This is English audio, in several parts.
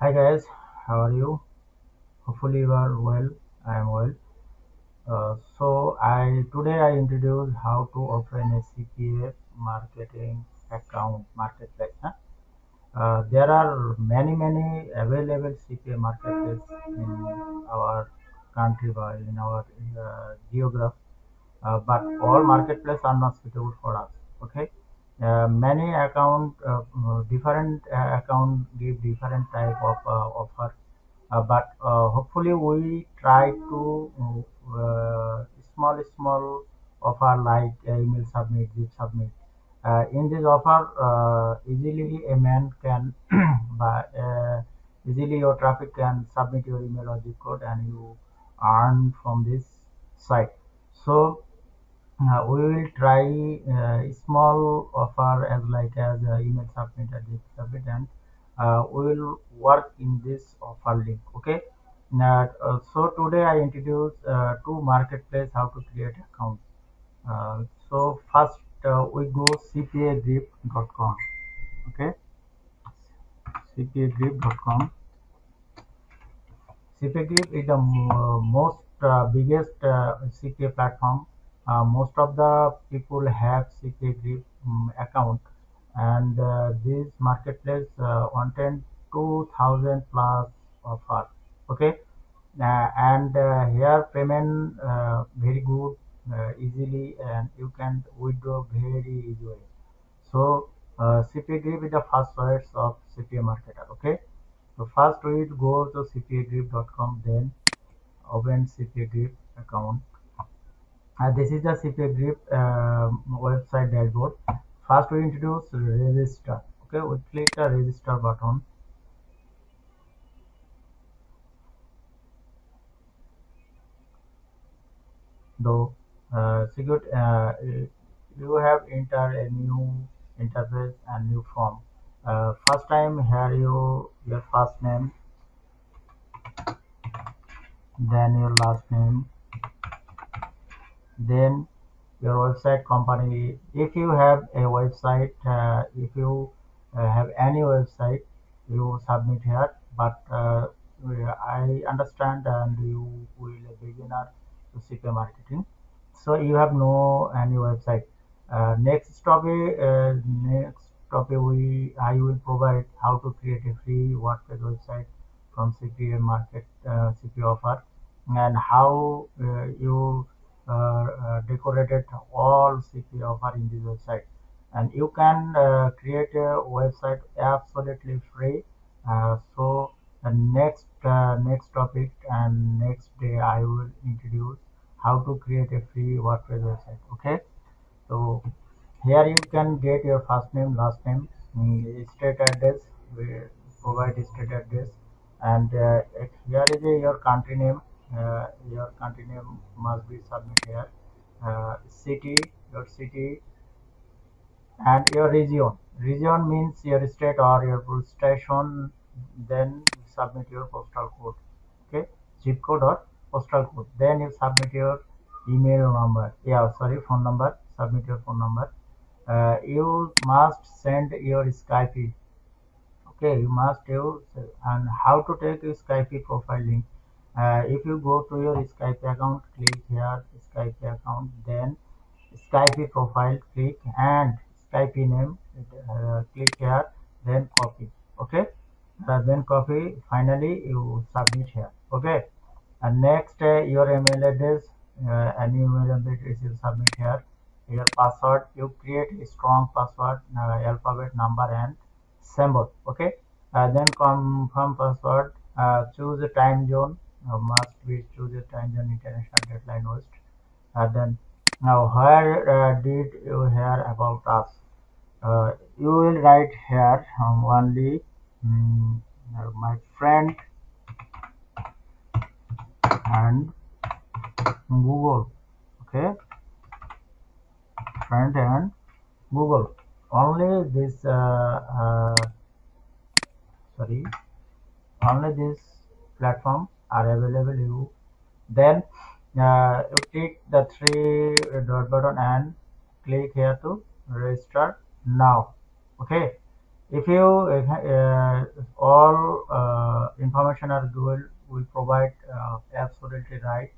Hi guys, how are you? Hopefully you are well. I am well. I today I introduce how to open a CPA marketing account marketplace. There are many available CPA marketplaces in our country or in our geography. But all marketplaces are not suitable for us. Okay, many different account give different type of offer, but hopefully we try to small offer like email submit, zip submit. In this offer, easily a man can buy, easily your traffic can submit your email or zip code and you earn from this site. So we will try small offer as email submit and data submit, and we will work in this offer link. Okay. Now, so today I introduce two marketplace how to create account. So first we go cpagrip.com. Okay, cpagrip.com. CPA Grip is the most biggest CPA platform. Most of the people have CPA Grip account, and this marketplace contain 2000 plus offer. Okay, and here payment very good, easily, and you can withdraw very easily. So CPA Grip is the first choice of CPA marketer. Okay. So first we will go to cpagrip.com, then open CPA Grip account. This is the CPA Grip website dashboard. First we introduce register. Okay, we click the register button. Though secure, you have entered a new interface and new form. First time here your first name, then your last name, then your website company. If you have a website, if you have any website, you submit here, but I understand and you will a beginner to CPA marketing, so you have no any website. Next topic we I will provide how to create a free WordPress website from CPA market, CPA offer, and how you decorated all CPA offer in this website, and you can create a website absolutely free. So the next topic and next day I will introduce how to create a free WordPress website. Okay, so here you can get your first name, last name, state address. We provide state address, and here is your country name. Your country name must be submitted here. City, your city, and your region. Region means your state or your police station. Then submit your postal code. Okay, zip code or postal code. Then you submit your email number. Yeah, sorry, phone number. Submit your phone number. You must send your Skype. Okay, you must use, and how to take a Skype profile link. If you go to your Skype account, click here Skype account, then Skype profile, click, and Skype name, click here, then copy. Okay, then copy. Finally, you submit here. Okay, and next your email address, any email address you submit here. Your password, you create a strong password, alphabet, number, and symbol. Okay, then confirm password. Choose a time zone. Must be choose a time zone, international deadline host. Then now where did you hear about us? You will write here only, my friend and Google. Okay, friend and Google. Only this sorry, only this platform are available. You then you click the three dot button and click here to register now. Okay, If you all information are good, will provide absolutely right,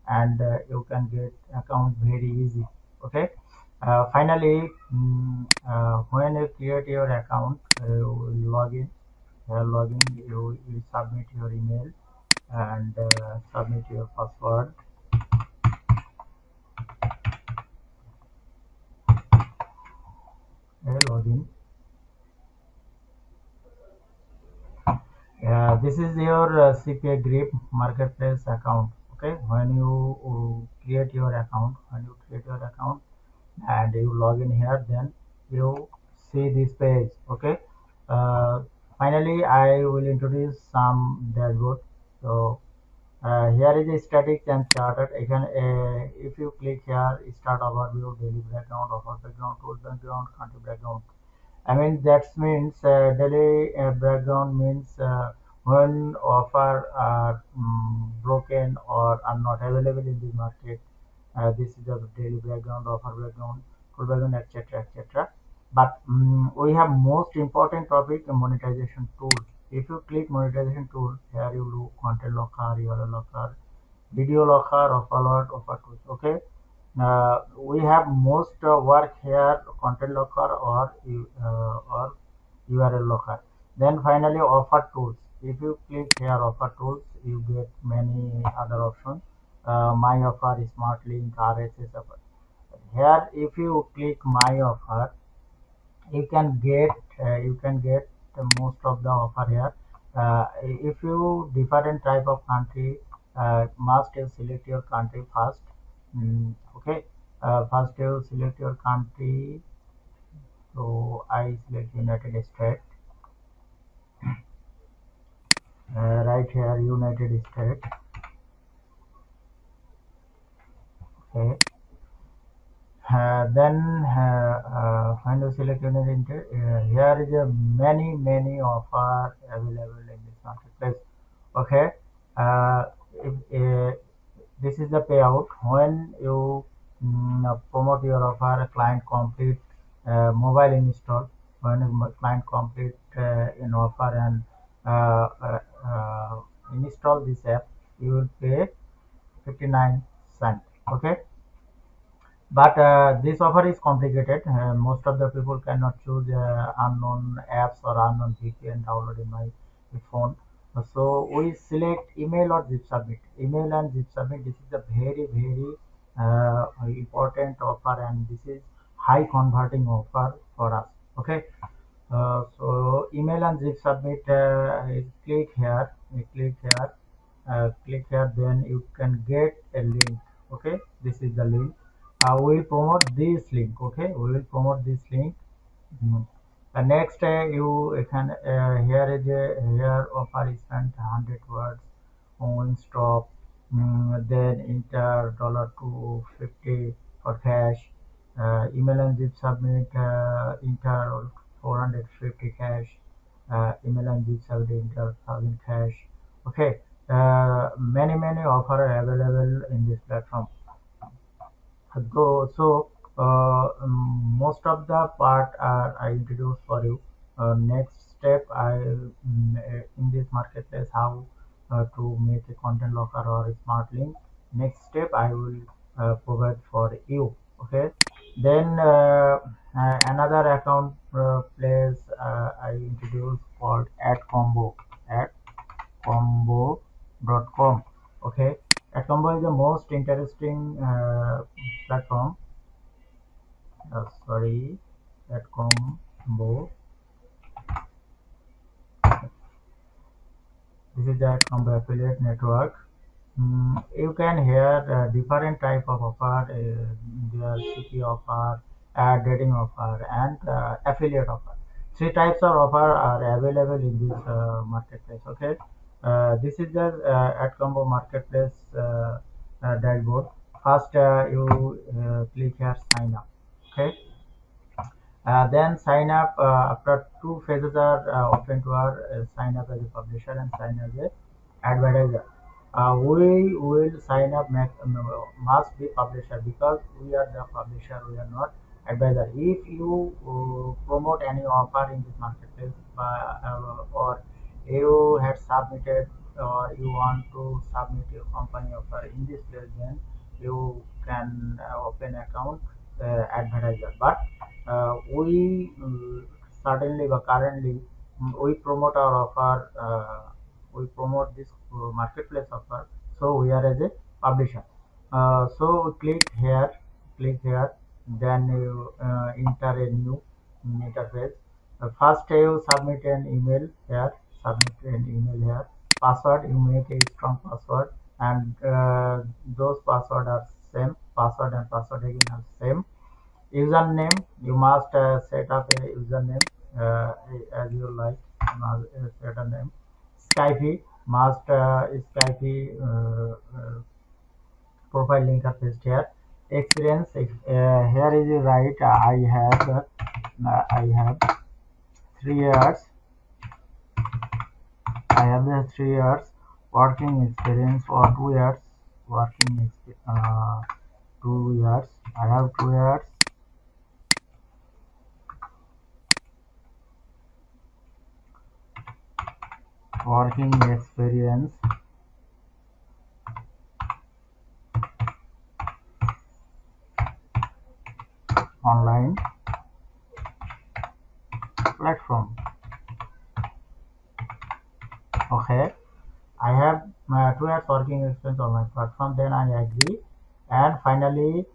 and you can get account very easy. Okay. Finally, when you create your account, you will log in. Login, you submit your email and submit your password. Login. This is your CPA grip marketplace account. Okay, when you create your account and you log in here, then you see this page. Okay. Uh, Finally, I will introduce some dashboard. So here is a static and charted. If you click here, start overview, daily background, offer background, tool background, country background. I mean, that means daily background means when offer are broken or are not available in the market. This is the daily background, offer background, full background, etc., etc. But we have most important topic, monetization tool. If you click monetization tool, here you do content locker, URL locker, video locker, offer lot, offer tools. Okay. We have most work here, content locker or URL locker. Then finally offer tools. If you click here offer tools, you get many other options. My offer, smart link, RSS offer. Here, if you click my offer, you can get the most of the offer here. If you different type of country, must you select your country first. Okay. First you select your country. So I select United States. Right here United States. Okay. Then when you select United States, here is a many offer available in this marketplace. Okay. uh, if, this is the payout when you promote your offer. A client complete mobile install. When a client complete an offer and install this app, you will pay 59 cent. Okay. But this offer is complicated. Most of the people cannot choose unknown apps or unknown VPN download in my phone. So we select email or zip submit. Email and zip submit. This is a very important offer, and this is high converting offer for us. Okay. So email and zip submit. Click here. Click here. Then you can get a link. Okay, this is the link. We will promote this link. Okay, we will promote this link. Mhm. Next, you can here is a here offer is spent 100 words on stop. Then enter $250 for cash. Email and zip submit. Enter 450 cash. Email and zip submit enter 1000 cash. Okay. Many offer are available in this platform. Most of the part I introduced for you. Next step, in this marketplace, how to make a content locker or a smart link. Next step, I will provide for you. Okay. Then another account place I introduced called ad combo.com. Okay. Ad combo is the most interesting platform. Sorry, at combo. This is the combo affiliate network. You can hear different type of offer. There CP offer, ad rating offer, and affiliate offer. Three types of offer are available in this marketplace. Okay. This is the ad combo marketplace dashboard. First, you click here sign up. Okay. Then sign up. After two phases are open to our sign up as a publisher and sign as a advertiser. We will sign up must be publisher because we are the publisher. We are not advisor. If you promote promote any offer in this marketplace, or you had submitted or you want to submit your company offer in this place, then you can open account advertiser. But we certainly, but currently, we promote our offer. We promote this marketplace offer. So we are as a publisher. So click here, then you enter a new interface. First you submit an email here, submit an email here. Password, you make a strong password, and those password are same. Password and password again are same. Username, you must set up a username as you like. You must set a name. Skype must Skype profile link are paste here. Experience, here is right. I have 3 years. I have the 3 years working experience, or 2 years working 2 years. I have 2 years working experience online platform. Okay, I have 2 years working experience on my platform. Then I agree, and finally,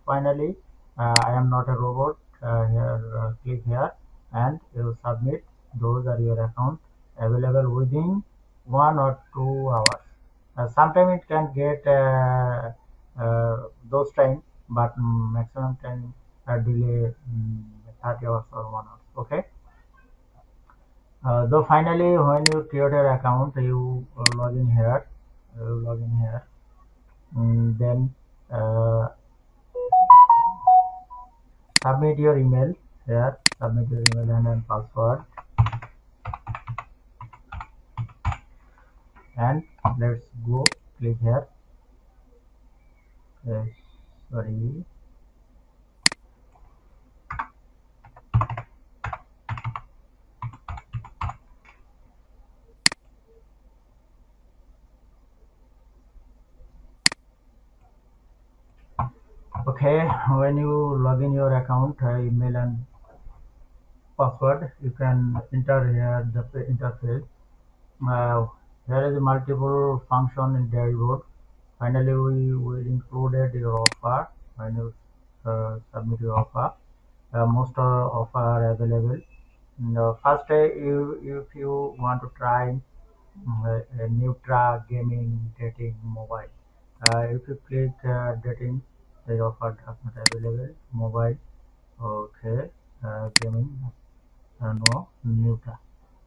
finally, I am not a robot. Here, click here, and you submit. Those are your account available within 1 or 2 hours. Sometimes it can get those time, but maximum time delay 30 hours or 1 hour. Okay. Though finally, when you create your account, you log in here. Log in here. Then uh, submit your email here. Submit your email and then password. And let's go. Click here. Uh, Sorry. Okay. When you log in your account, email and password, you can enter here the interface. Uh, there is multiple function in dashboard. Finally, we included your offer when you submit your offer. Most offer are available. First, if you want to try Nutra gaming dating mobile, if you click dating, the offer is not available. Mobile, okay, gaming, no, Nutra.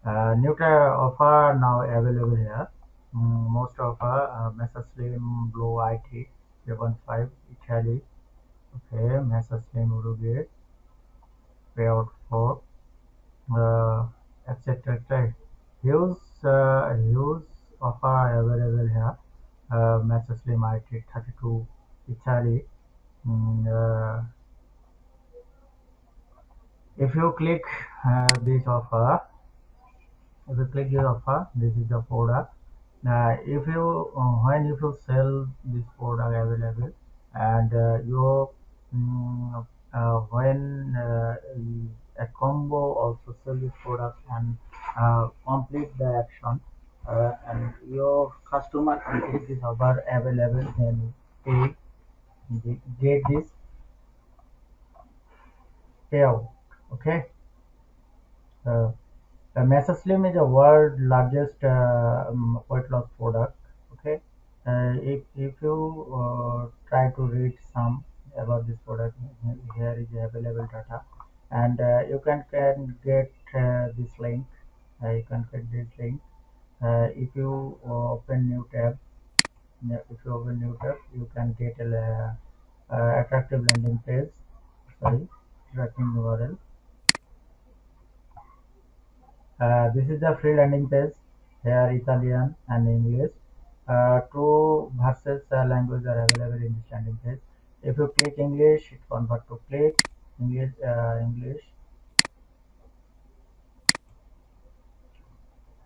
Nutra offer now available here. Most offer Mesa Slim Blue IT 3.5 Italy. Okay, Mesa Slim Ruby payout for uh, etc. Right. Huge offer available here. Mesa Slim IT 32 Italy. Mm, uh, if you click this offer, if you click this offer, this is the product. If you if you sell this product available, and you when a combo also sell this product and complete the action, and your customer can take this offer available, then pay get this payout. Okay. uh, Mesa Slim is the world largest weight loss product. Okay, if you try to read some about this product, here is available data, and you can get this link. You can get this link. If you open new tab, if you open new tab, you can get a attractive landing page. Sorry, tracking URL. This is the free landing page. Here Italian and English. Two versus language are available in this landing page. If you click English, it convert to click. English,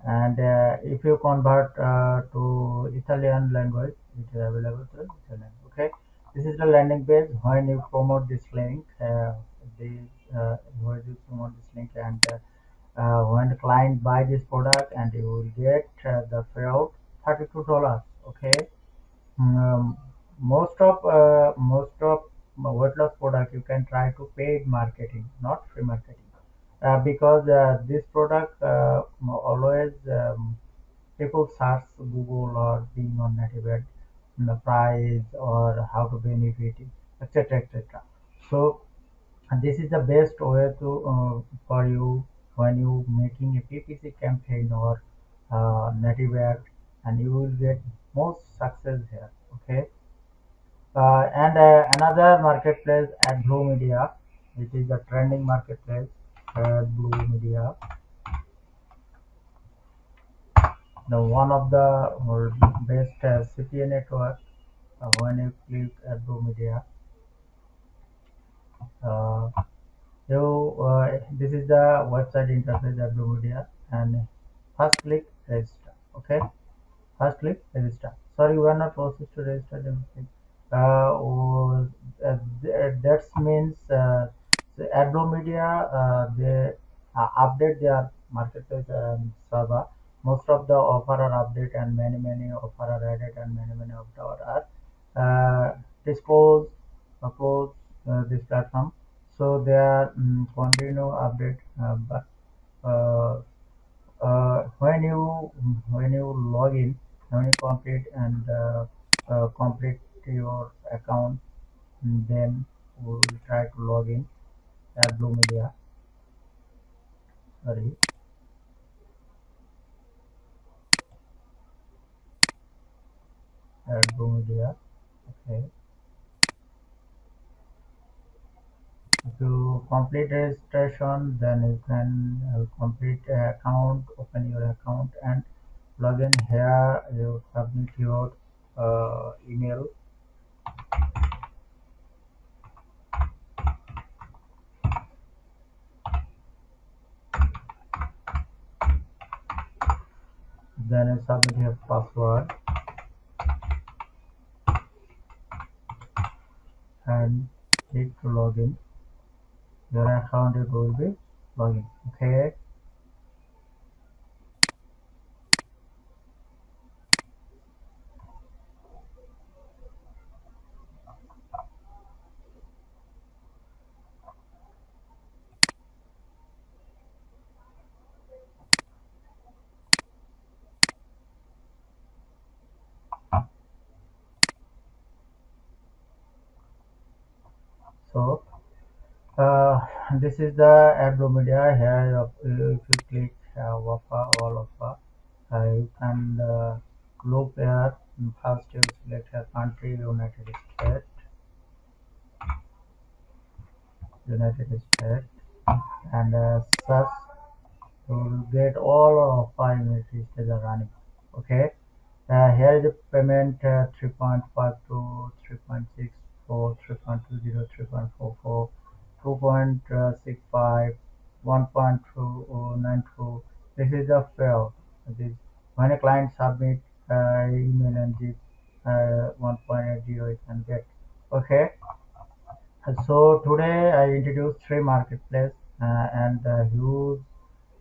and if you convert to Italian language, it is available to Italian. Okay, this is the landing page. When you promote this link, the when you promote this link, and when the client buy this product, and you will get the payout $32. Okay. um, most of weight loss product you can try to paid marketing, not free marketing, because this product always people search Google or being on native ad, the price or how to benefit it, etc., etc. So this is the best way to for you when you making a PPC campaign or native ad, and you will get most success here. Okay. And another marketplace at Blue Media, which is the trending marketplace. Blue Media, the one of the best CPA network. When you click at Blue Media, uh, this is the website interface at Blue Media, and first click register. Okay. First click register. Sorry, we are not processed to register anything. That means the Agro Media they update their marketplace server. Most of the offer are update, and many offer are added, and many offer are disclose close this platform. So they are continue update, but uh, when you log in, when you complete and complete your account, then we will try to log in at Blue Media. Sorry, at Blue Media. Okay. If you complete registration, then you can complete account, open your account, and log in here. You submit your email. Then you submit your password and click to log in. Your account will be login. Okay. So uh, this is the Adbro Media. Here if you click WAFA, all of you can look here. First you select a country, United States, and search to get all of 5 minutes are running. Okay. Here is the payment 3.5 to 3.64, 3.20, 3.44, 2.65, 1.292. This is the fail. This when a client submit email and give 1.80, you can get. Okay. So today I introduced three marketplace, and huge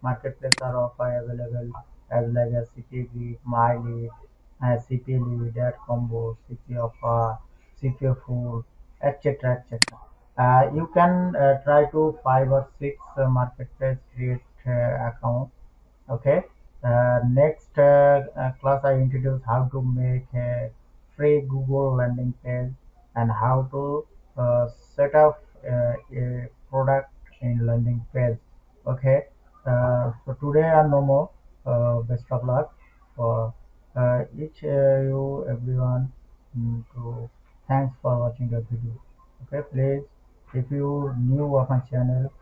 marketplace are offer available as like as CPA, My Lead, CPA Lead, that combo, CPA offer, CPA Food, etc. etc. You can try to 5 or 6 marketplace create account. Okay. Next class I introduce how to make a free Google landing page, and how to set up a product in landing page. Okay. So today and no more. Best of luck for each you everyone. Thanks for watching the video. Okay, please, if you new of my channel,